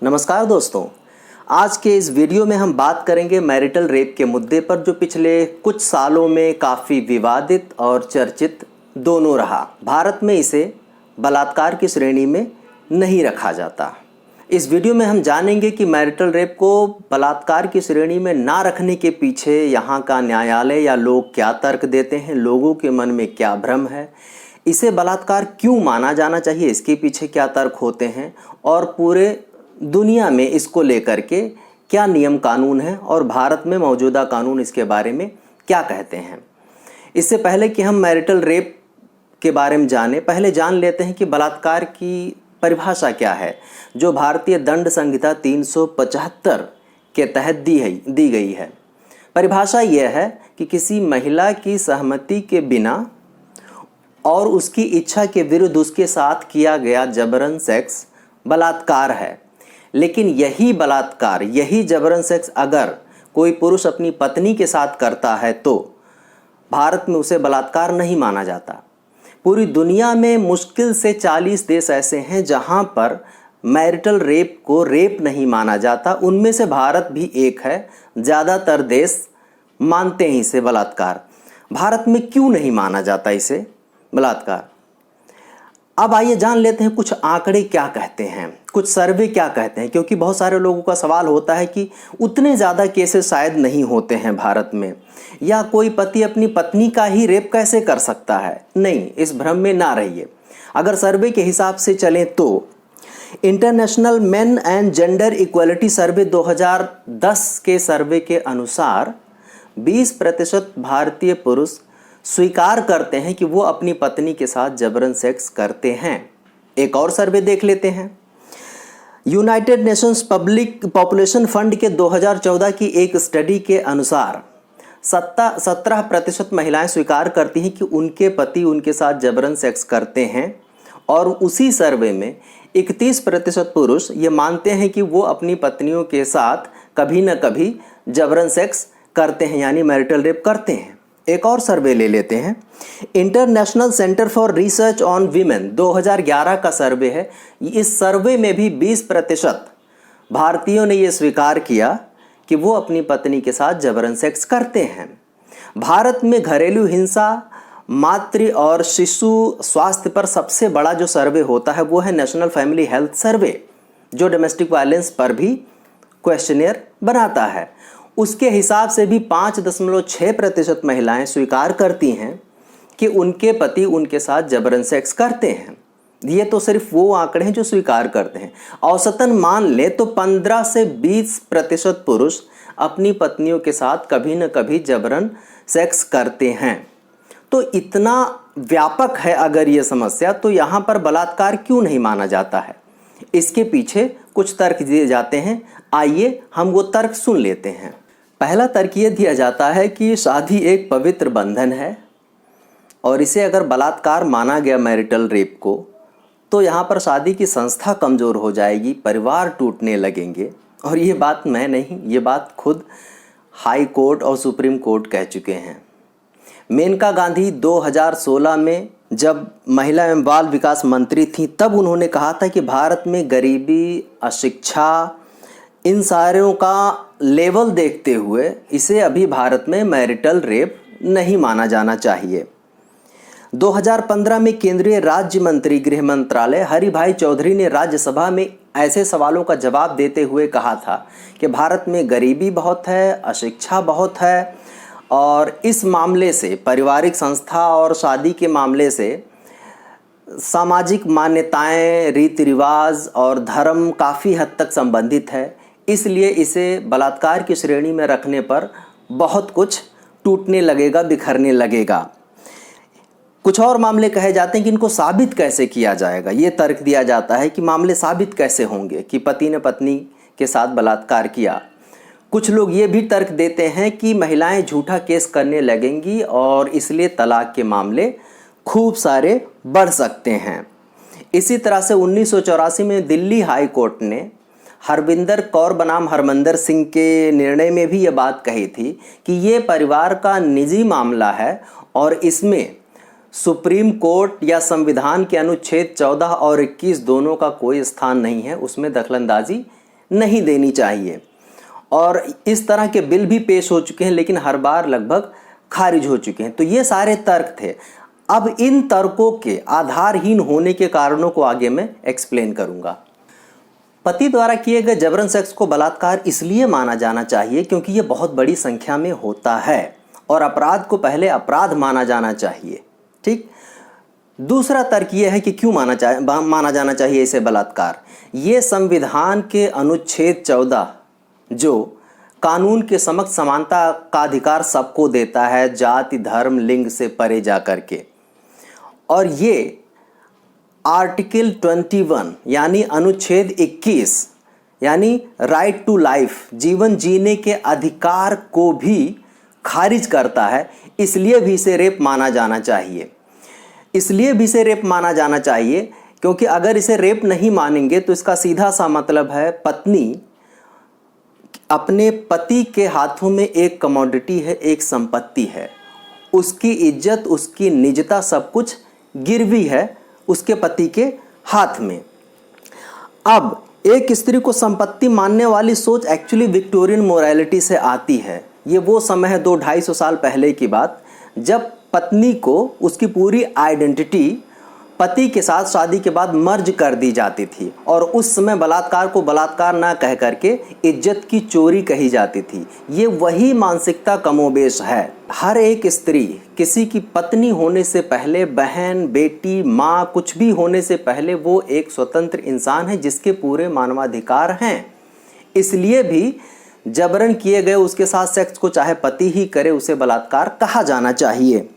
नमस्कार दोस्तों, आज के इस वीडियो में हम बात करेंगे मैरिटल रेप के मुद्दे पर, जो पिछले कुछ सालों में काफ़ी विवादित और चर्चित दोनों रहा। भारत में इसे बलात्कार की श्रेणी में नहीं रखा जाता। इस वीडियो में हम जानेंगे कि मैरिटल रेप को बलात्कार की श्रेणी में ना रखने के पीछे यहाँ का न्यायालय या लोग क्या तर्क देते हैं, लोगों के मन में क्या भ्रम है, इसे बलात्कार क्यों माना जाना चाहिए, इसके पीछे क्या तर्क होते हैं और पूरे दुनिया में इसको लेकर के क्या नियम कानून है और भारत में मौजूदा कानून इसके बारे में क्या कहते हैं। इससे पहले कि हम मैरिटल रेप के बारे में जाने, पहले जान लेते हैं कि बलात्कार की परिभाषा क्या है, जो भारतीय दंड संहिता 375 के तहत दी गई है। परिभाषा यह है कि किसी महिला की सहमति के बिना और उसकी इच्छा के विरुद्ध उसके साथ किया गया जबरन सेक्स बलात्कार है। लेकिन यही बलात्कार, यही जबरन सेक्स अगर कोई पुरुष अपनी पत्नी के साथ करता है तो भारत में उसे बलात्कार नहीं माना जाता। पूरी दुनिया में मुश्किल से 40 देश ऐसे हैं जहां पर मैरिटल रेप को रेप नहीं माना जाता। उनमें से भारत भी एक है। ज़्यादातर देश मानते हैं इसे बलात्कार। भारत में क्यों नहीं माना जाता इसे बलात्कार? अब आइए जान लेते हैं कुछ आंकड़े क्या कहते हैं, कुछ सर्वे क्या कहते हैं, क्योंकि बहुत सारे लोगों का सवाल होता है कि उतने ज़्यादा केसेस शायद नहीं होते हैं भारत में, या कोई पति अपनी पत्नी का ही रेप कैसे कर सकता है। नहीं, इस भ्रम में ना रहिए। अगर सर्वे के हिसाब से चलें तो international men and gender equality survey 2010 के सर्वे के अनुसार 20% भारतीय पुरुष स्वीकार करते हैं कि वो अपनी पत्नी के साथ जबरन सेक्स करते हैं। एक और सर्वे देख लेते हैं। United Nations public population fund के 2014 की एक स्टडी के अनुसार 17% महिलाएं स्वीकार करती हैं कि उनके पति उनके साथ जबरन सेक्स करते हैं, और उसी सर्वे में 31% पुरुष ये मानते हैं कि वो अपनी पत्नियों के साथ कभी न कभी जबरन सेक्स करते हैं, यानी मैरिटल रेप करते हैं। एक और सर्वे ले लेते हैं। International centre for research on women 2011 का सर्वे है। इस सर्वे में भी 20% भारतीयों ने यह स्वीकार किया कि वो अपनी पत्नी के साथ जबरन सेक्स करते हैं। भारत में घरेलू हिंसा, मातृ और शिशु स्वास्थ्य पर सबसे बड़ा जो सर्वे होता है वो है नेशनल फैमिली हेल्थ सर्वे, जो डोमेस्टिक वायलेंस पर भी क्वेश्चनियर बनाता है। उसके हिसाब से भी 5.6% महिलाएं स्वीकार करती हैं कि उनके पति उनके साथ जबरन सेक्स करते हैं। ये तो सिर्फ वो आंकड़े हैं जो स्वीकार करते हैं। औसतन मान ले तो 15 से 20% पुरुष अपनी पत्नियों के साथ कभी न कभी जबरन सेक्स करते हैं। तो इतना व्यापक है अगर ये समस्या, तो यहाँ पर बलात्कार क्यों नहीं माना जाता है? इसके पीछे कुछ तर्क दिए जाते हैं। आइए हम वो तर्क सुन लेते हैं। पहला तर्क ये दिया जाता है कि शादी एक पवित्र बंधन है, और इसे अगर बलात्कार माना गया मैरिटल रेप को, तो यहाँ पर शादी की संस्था कमज़ोर हो जाएगी, परिवार टूटने लगेंगे। और ये बात मैं नहीं, ये बात खुद हाई कोर्ट और सुप्रीम कोर्ट कह चुके हैं। मेनका गांधी 2016 में जब महिला एवं बाल विकास मंत्री थी, तब उन्होंने कहा था कि भारत में गरीबी, अशिक्षा, इन सारों का लेवल देखते हुए इसे अभी भारत में मैरिटल रेप नहीं माना जाना चाहिए। 2015 में केंद्रीय राज्य मंत्री गृह मंत्रालय हरिभाई चौधरी ने राज्यसभा में ऐसे सवालों का जवाब देते हुए कहा था कि भारत में गरीबी बहुत है, अशिक्षा बहुत है, और इस मामले से, पारिवारिक संस्था और शादी के मामले से, सामाजिक मान्यताएं, रीति रिवाज और धर्म काफ़ी हद तक संबंधित है। इसलिए इसे बलात्कार की श्रेणी में रखने पर बहुत कुछ टूटने लगेगा, बिखरने लगेगा। कुछ और मामले कहे जाते हैं कि इनको साबित कैसे किया जाएगा। ये तर्क दिया जाता है कि मामले साबित कैसे होंगे कि पति ने पत्नी के साथ बलात्कार किया। कुछ लोग ये भी तर्क देते हैं कि महिलाएं झूठा केस करने लगेंगी और इसलिए तलाक के मामले खूब सारे बढ़ सकते हैं। इसी तरह से 1984 में दिल्ली हाई कोर्ट ने हरविंदर कौर बनाम हरमंदर सिंह के निर्णय में भी ये बात कही थी कि ये परिवार का निजी मामला है और इसमें सुप्रीम कोर्ट या संविधान के अनुच्छेद 14 और 21 दोनों का कोई स्थान नहीं है, उसमें दखलंदाजी नहीं देनी चाहिए। और इस तरह के बिल भी पेश हो चुके हैं, लेकिन हर बार लगभग खारिज हो चुके हैं। तो ये सारे तर्क थे। अब इन तर्कों के आधारहीन होने के कारणों को आगे मैं एक्सप्लेन करूंगा। पति द्वारा किए गए जबरन सेक्स को बलात्कार इसलिए माना जाना चाहिए क्योंकि ये बहुत बड़ी संख्या में होता है और अपराध को पहले अपराध माना जाना चाहिए। ठीक। दूसरा तर्क ये है कि क्यों माना जाना चाहिए इसे बलात्कार। ये संविधान के अनुच्छेद 14 जो कानून के समक्ष समानता का अधिकार सबको देता है, जाति धर्म लिंग से परे जा करके, और ये आर्टिकल 21 यानी अनुच्छेद 21 यानी राइट टू लाइफ, जीवन जीने के अधिकार को भी खारिज करता है। इसलिए भी इसे रेप माना जाना चाहिए। इसलिए भी इसे रेप माना जाना चाहिए क्योंकि अगर इसे रेप नहीं मानेंगे तो इसका सीधा सा मतलब है पत्नी अपने पति के हाथों में एक कमोडिटी है, एक संपत्ति है। उसकी इज्जत, उसकी निजता, सब कुछ गिरवी है उसके पति के हाथ में। अब एक स्त्री को संपत्ति मानने वाली सोच एक्चुअली विक्टोरियन मोरालिटी से आती है। ये वो समय है 200-250 साल पहले की बात, जब पत्नी को उसकी पूरी आइडेंटिटी पति के साथ शादी के बाद मर्ज कर दी जाती थी और उस समय बलात्कार को बलात्कार ना कह करके इज्जत की चोरी कही जाती थी। ये वही मानसिकता कमोबेश है। हर एक स्त्री किसी की पत्नी होने से पहले, बहन, बेटी, माँ, कुछ भी होने से पहले वो एक स्वतंत्र इंसान है जिसके पूरे मानवाधिकार हैं। इसलिए भी जबरन किए गए उसके साथ सेक्स को चाहे पति ही करे, उसे बलात्कार कहा जाना चाहिए।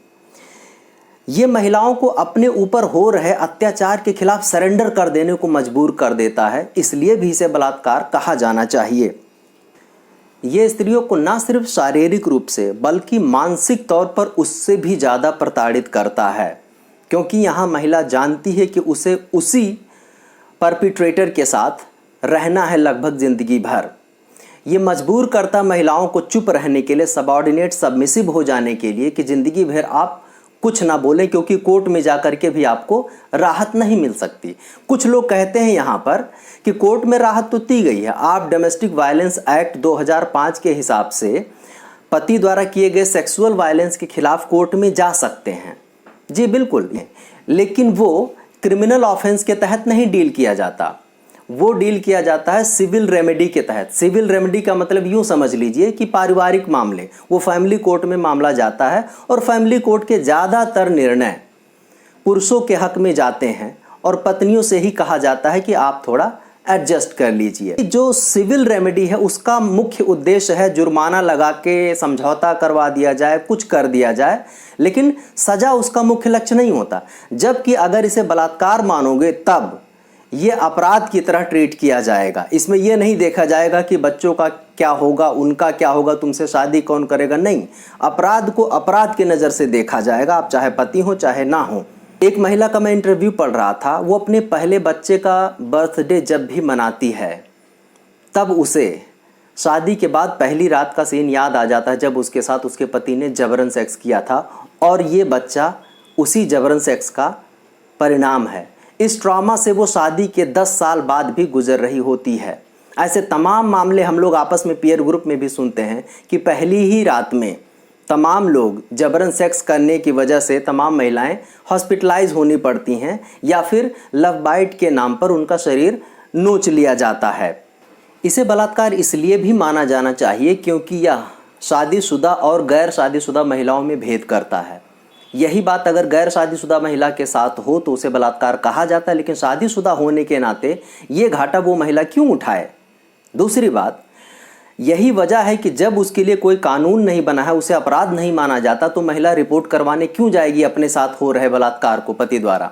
ये महिलाओं को अपने ऊपर हो रहे अत्याचार के खिलाफ सरेंडर कर देने को मजबूर कर देता है, इसलिए भी इसे बलात्कार कहा जाना चाहिए। ये स्त्रियों को न सिर्फ शारीरिक रूप से बल्कि मानसिक तौर पर उससे भी ज़्यादा प्रताड़ित करता है, क्योंकि यहाँ महिला जानती है कि उसे उसी परपिट्रेटर के साथ रहना है लगभग ज़िंदगी भर। ये मजबूर करता महिलाओं को चुप रहने के लिए, सबऑर्डिनेट, सबमिसिव हो जाने के लिए कि ज़िंदगी भर आप कुछ ना बोलें क्योंकि कोर्ट में जा कर के भी आपको राहत नहीं मिल सकती। कुछ लोग कहते हैं यहाँ पर कि कोर्ट में राहत तो दी गई है। आप डोमेस्टिक वायलेंस एक्ट 2005 के हिसाब से पति द्वारा किए गए सेक्सुअल वायलेंस के खिलाफ कोर्ट में जा सकते हैं। जी बिल्कुल, लेकिन वो क्रिमिनल ऑफेंस के तहत नहीं डील किया जाता, वो डील किया जाता है सिविल रेमेडी के तहत। सिविल रेमेडी का मतलब यूं समझ लीजिए कि पारिवारिक मामले, वो फैमिली कोर्ट में मामला जाता है और फैमिली कोर्ट के ज़्यादातर निर्णय पुरुषों के हक में जाते हैं और पत्नियों से ही कहा जाता है कि आप थोड़ा एडजस्ट कर लीजिए। जो सिविल रेमेडी है उसका मुख्य उद्देश्य है जुर्माना लगा के समझौता करवा दिया जाए, कुछ कर दिया जाए, लेकिन सज़ा उसका मुख्य लक्ष्य नहीं होता। जबकि अगर इसे बलात्कार मानोगे तब ये अपराध की तरह ट्रीट किया जाएगा। इसमें यह नहीं देखा जाएगा कि बच्चों का क्या होगा, उनका क्या होगा, तुमसे शादी कौन करेगा, नहीं। अपराध को अपराध की नज़र से देखा जाएगा, आप चाहे पति हो चाहे ना हो। एक महिला का मैं इंटरव्यू पढ़ रहा था, वो अपने पहले बच्चे का बर्थडे जब भी मनाती है तब उसे शादी के बाद पहली रात का सीन याद आ जाता है जब उसके साथ उसके पति ने जबरन सेक्स किया था, और ये बच्चा उसी जबरन सेक्स का परिणाम है। इस ट्रॉमा से वो शादी के 10 साल बाद भी गुजर रही होती है। ऐसे तमाम मामले हम लोग आपस में पीयर ग्रुप में भी सुनते हैं कि पहली ही रात में तमाम लोग जबरन सेक्स करने की वजह से तमाम महिलाएं हॉस्पिटलाइज होनी पड़ती हैं या फिर लव बाइट के नाम पर उनका शरीर नोच लिया जाता है। इसे बलात्कार इसलिए भी माना जाना चाहिए क्योंकि यह शादीशुदा और गैर शादीशुदा महिलाओं में भेद करता है। यही बात अगर गैर शादीशुदा महिला के साथ हो तो उसे बलात्कार कहा जाता है, लेकिन शादीशुदा होने के नाते ये घाटा वो महिला क्यों उठाए। दूसरी बात यही वजह है कि जब उसके लिए कोई कानून नहीं बना है, उसे अपराध नहीं माना जाता, तो महिला रिपोर्ट करवाने क्यों जाएगी अपने साथ हो रहे बलात्कार को पति द्वारा।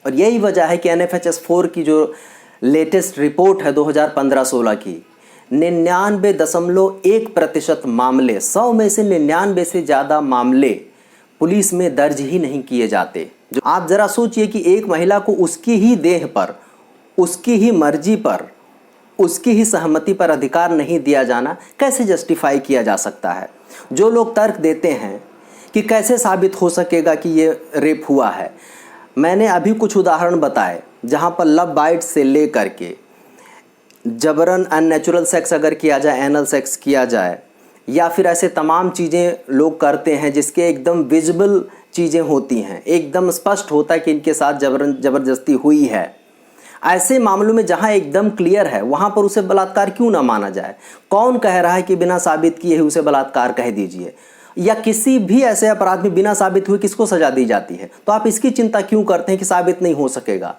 और यही वजह है कि NFHS 4 की जो लेटेस्ट रिपोर्ट है 2015-16 की, 99.1% मामले, 100 में से 99 से ज़्यादा मामले पुलिस में दर्ज ही नहीं किए जाते। जो आप ज़रा सोचिए कि एक महिला को उसकी ही देह पर, उसकी ही मर्जी पर, उसकी ही सहमति पर अधिकार नहीं दिया जाना कैसे जस्टिफाई किया जा सकता है। जो लोग तर्क देते हैं कि कैसे साबित हो सकेगा कि ये रेप हुआ है, मैंने अभी कुछ उदाहरण बताए जहाँ पर लव बाइट से ले करके जबरन अननेचुरल सेक्स अगर किया जाए, एनल सेक्स किया जाए, या फिर ऐसे तमाम चीज़ें लोग करते हैं जिसके एकदम विजिबल चीज़ें होती हैं, एकदम स्पष्ट होता है कि इनके साथ जबरदस्ती हुई है, ऐसे मामलों में जहां एकदम क्लियर है वहां पर उसे बलात्कार क्यों ना माना जाए? कौन कह रहा है कि बिना साबित किए ही उसे बलात्कार कह दीजिए? या किसी भी ऐसे अपराध में बिना साबित हुए किसको सजा दी जाती है? तो आप इसकी चिंता क्यों करते हैं कि साबित नहीं हो सकेगा?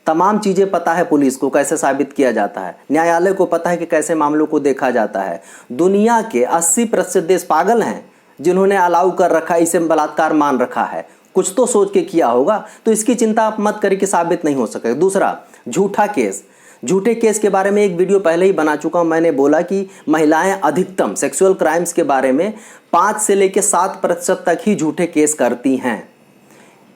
तमाम चीज़ें पता है पुलिस को कैसे साबित किया जाता है, न्यायालय को पता है कि कैसे मामलों को देखा जाता है। दुनिया के 80% देश पागल हैं जिन्होंने अलाउ कर रखा, इसे बलात्कार मान रखा है। कुछ तो सोच के किया होगा, तो इसकी चिंता आप मत करें कि साबित नहीं हो सके। दूसरा, झूठा केस। झूठे केस के बारे में एक वीडियो पहले ही बना चुका हूं। मैंने बोला कि महिलाएं अधिकतम सेक्सुअल क्राइम्स के बारे में 5 से लेकर 7% तक ही झूठे केस करती हैं।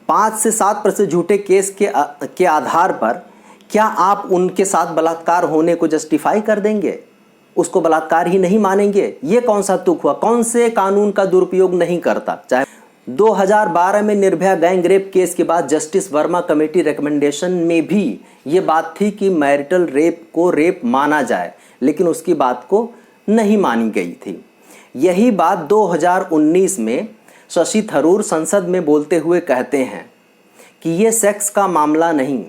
5 से 7% झूठे केस के आधार पर क्या आप उनके साथ बलात्कार होने को जस्टिफाई कर देंगे? उसको बलात्कार ही नहीं मानेंगे? ये कौन सा तुक हुआ? कौन से कानून का दुरुपयोग नहीं करता? चाहे 2012 में निर्भया गैंग रेप केस के बाद जस्टिस वर्मा कमेटी रिकमेंडेशन में भी ये बात थी कि मैरिटल रेप को रेप माना जाए, लेकिन उसकी बात को नहीं मानी गई थी। यही बात 2019 में शशि थरूर संसद में बोलते हुए कहते हैं कि ये सेक्स का मामला नहीं,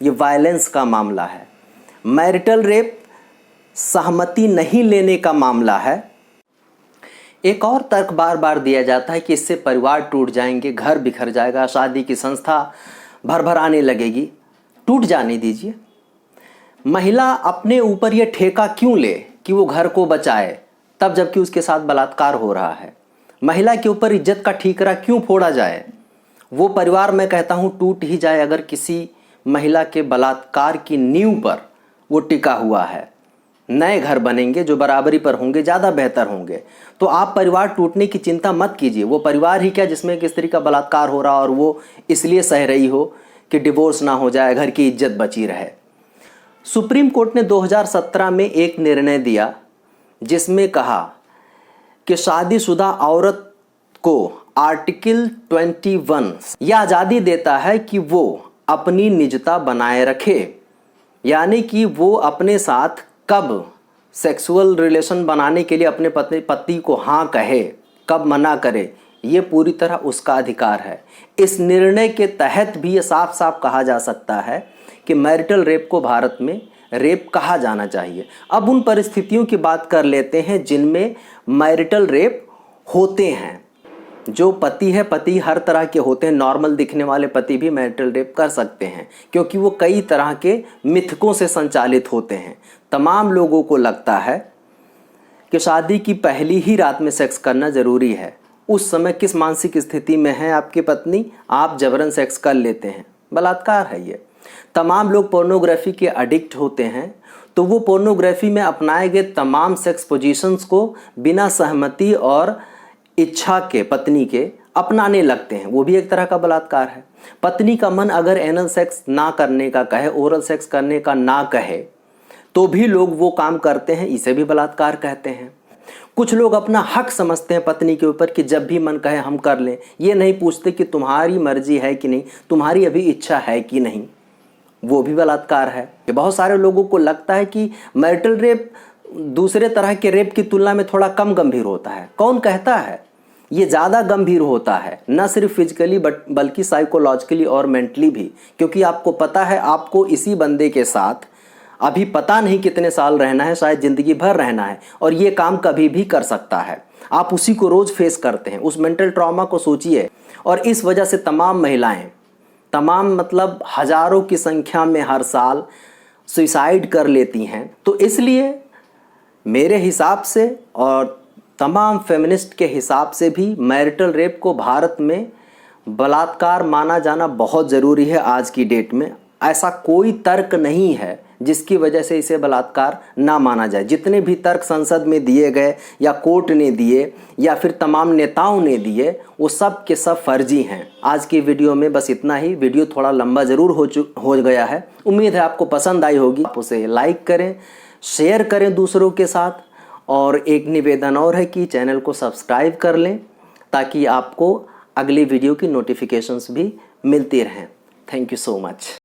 ये वायलेंस का मामला है। मैरिटल रेप सहमति नहीं लेने का मामला है। एक और तर्क बार बार दिया जाता है कि इससे परिवार टूट जाएंगे, घर बिखर जाएगा, शादी की संस्था भर आने लगेगी। टूट जाने दीजिए। महिला अपने ऊपर ये ठेका क्यों ले कि वो घर को बचाए, तब जबकि उसके साथ बलात्कार हो रहा है? महिला के ऊपर इज्जत का ठीकरा क्यों फोड़ा जाए? वो परिवार, मैं कहता हूँ, टूट ही जाए अगर किसी महिला के बलात्कार की नींव पर वो टिका हुआ है। नए घर बनेंगे जो बराबरी पर होंगे, ज़्यादा बेहतर होंगे। तो आप परिवार टूटने की चिंता मत कीजिए। वो परिवार ही क्या जिसमें एक स्त्री का बलात्कार हो रहा और वो इसलिए सह रही हो कि डिवोर्स ना हो जाए, घर की इज्जत बची रहे। सुप्रीम कोर्ट ने 2017 में एक निर्णय दिया जिसमें कहा कि शादीशुदा औरत को आर्टिकल 21 यह आज़ादी देता है कि वो अपनी निजता बनाए रखे, यानी कि वो अपने साथ कब सेक्सुअल रिलेशन बनाने के लिए अपने पति को हाँ कहे, कब मना करे, ये पूरी तरह उसका अधिकार है। इस निर्णय के तहत भी ये साफ साफ कहा जा सकता है कि मैरिटल रेप को भारत में रेप कहा जाना चाहिए। अब उन परिस्थितियों की बात कर लेते हैं जिनमें मैरिटल रेप होते हैं। जो पति है, पति हर तरह के होते हैं। नॉर्मल दिखने वाले पति भी मैरिटल रेप कर सकते हैं क्योंकि वो कई तरह के मिथकों से संचालित होते हैं। तमाम लोगों को लगता है कि शादी की पहली ही रात में सेक्स करना ज़रूरी है। उस समय किस मानसिक स्थिति में है आपकी पत्नी, आप जबरन सेक्स कर लेते हैं, बलात्कार है ये। तमाम लोग पोर्नोग्राफी के एडिक्ट होते हैं, तो वो पोर्नोग्राफी में अपनाए गए तमाम सेक्स पोजीशंस को बिना सहमति और इच्छा के पत्नी के अपनाने लगते हैं। वो भी एक तरह का बलात्कार है। पत्नी का मन अगर एनल सेक्स ना करने का कहे, ओरल सेक्स करने का ना कहे, तो भी लोग वो काम करते हैं, इसे भी बलात्कार कहते हैं। कुछ लोग अपना हक समझते हैं पत्नी के ऊपर कि जब भी मन कहे हम कर लें। ये नहीं पूछते कि तुम्हारी मर्जी है कि नहीं, तुम्हारी अभी इच्छा है कि नहीं, वो भी बलात्कार है। बहुत सारे लोगों को लगता है कि मैरिटल रेप दूसरे तरह के रेप की तुलना में थोड़ा कम गंभीर होता है। कौन कहता है? ये ज़्यादा गंभीर होता है, न सिर्फ फिजिकली बल्कि साइकोलॉजिकली और मेंटली भी। क्योंकि आपको पता है आपको इसी बंदे के साथ अभी पता नहीं कितने साल रहना है, शायद ज़िंदगी भर रहना है, और ये काम कभी भी कर सकता है। आप उसी को रोज़ फेस करते हैं। उस मेंटल ट्रॉमा को सोचिए। और इस वजह से तमाम महिलाएं, मतलब हज़ारों की संख्या में हर साल सुसाइड कर लेती हैं। तो इसलिए मेरे हिसाब से और तमाम फेमिनिस्ट के हिसाब से भी मैरिटल रेप को भारत में बलात्कार माना जाना बहुत ज़रूरी है। आज की डेट में ऐसा कोई तर्क नहीं है जिसकी वजह से इसे बलात्कार ना माना जाए। जितने भी तर्क संसद में दिए गए या कोर्ट ने दिए या फिर तमाम नेताओं ने दिए, वो सब के सब फर्जी हैं। आज की वीडियो में बस इतना ही। वीडियो थोड़ा लंबा ज़रूर हो गया है। उम्मीद है आपको पसंद आई होगी। आप उसे लाइक करें, शेयर करें दूसरों के साथ, और एक निवेदन और है कि चैनल को सब्सक्राइब कर लें ताकि आपको अगली वीडियो की नोटिफिकेशंस भी मिलती रहें। Thank you so much.